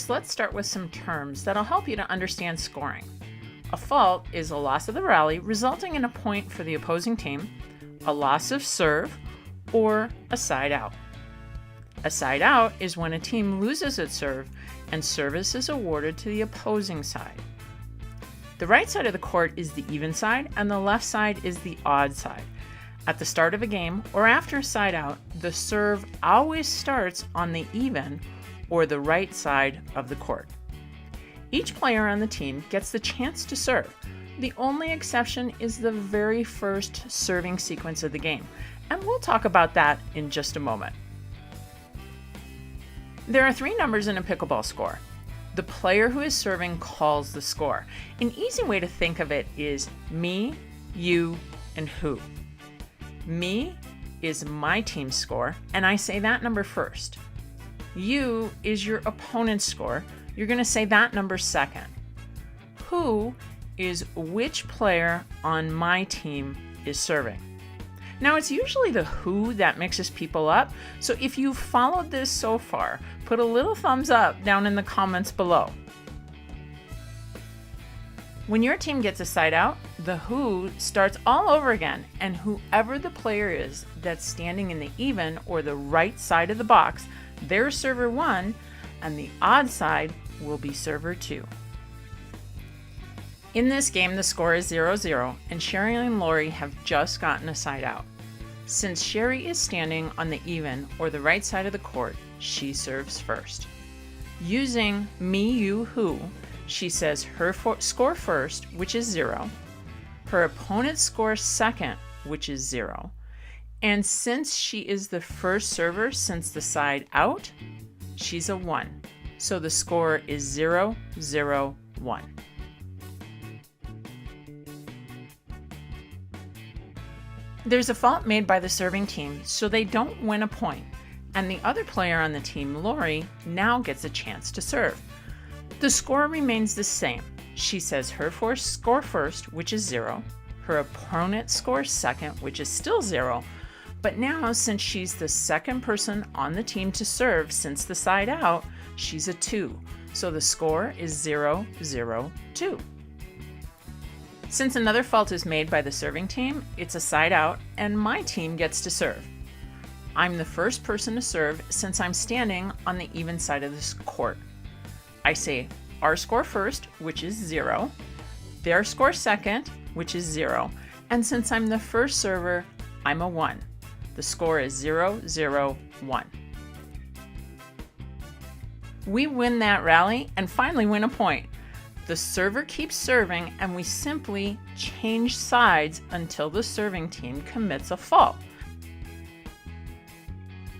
So let's start with some terms that'll help you to understand scoring. A fault is a loss of the rally resulting in a point for the opposing team, a loss of serve, or a side out. A side out is when a team loses its serve and service is awarded to the opposing side. The right side of the court is the even side and the left side is the odd side. At the start of a game or after a side out, the serve always starts on the even or the right side of the court. Each player on the team gets the chance to serve. The only exception is the very first serving sequence of the game, and we'll talk about that in just a moment. There are 3 numbers in a pickleball score. The player who is serving calls the score. An easy way to think of it is me, you, and who. Me is my team's score, and I say that number first. You is your opponent's score. You're going to say that number second. Who is which player on my team is serving. Now, it's usually the who that mixes people up, so if you've followed this so far, put a little thumbs up down in the comments below. When your team gets a side out, the who starts all over again, and whoever the player is that's standing in the even or the right side of the box, they're server 1, and the odd side will be server 2. In this game, the score is 0-0, and Sherry and Lori have just gotten a side out. Since Sherry is standing on the even or the right side of the court, she serves first. Using me, you, who, she says her score first, which is 0, her opponent's score second, which is 0, and since she is the first server since the side out, she's a 1. So the score is 0-0-1. There's a fault made by the serving team, so they don't win a point, and the other player on the team, Lori, now gets a chance to serve. The score remains the same. She says her score first, which is 0, her opponent scores second, which is still 0, but now since she's the second person on the team to serve since the side out, she's a 2, so the score is 0-0-2. Since another fault is made by the serving team, it's a side out, and my team gets to serve. I'm the first person to serve since I'm standing on the even side of this court. I say our score first, which is 0, their score second, which is 0, and since I'm the first server, I'm a 1. The score is 0-0-1. We win that rally and finally win a point. The server keeps serving and we simply change sides until the serving team commits a fault.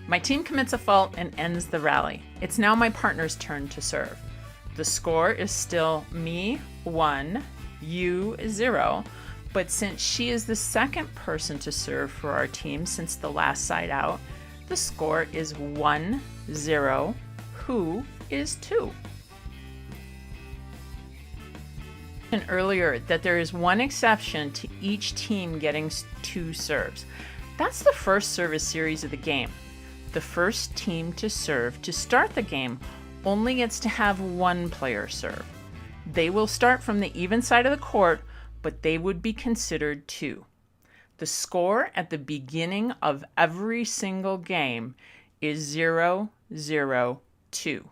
My team commits a fault and ends the rally. It's now my partner's turn to serve. The score is still me 1, you 0, but since she is the second person to serve for our team since the last side out, the score is 1-0, who is 2. Earlier that there is one exception to each team getting 2 serves. That's the first service series of the game. The first team to serve to start the game only gets to have 1 player serve. They will start from the even side of the court, but they would be considered 2. The score at the beginning of every single game is 0-0-2.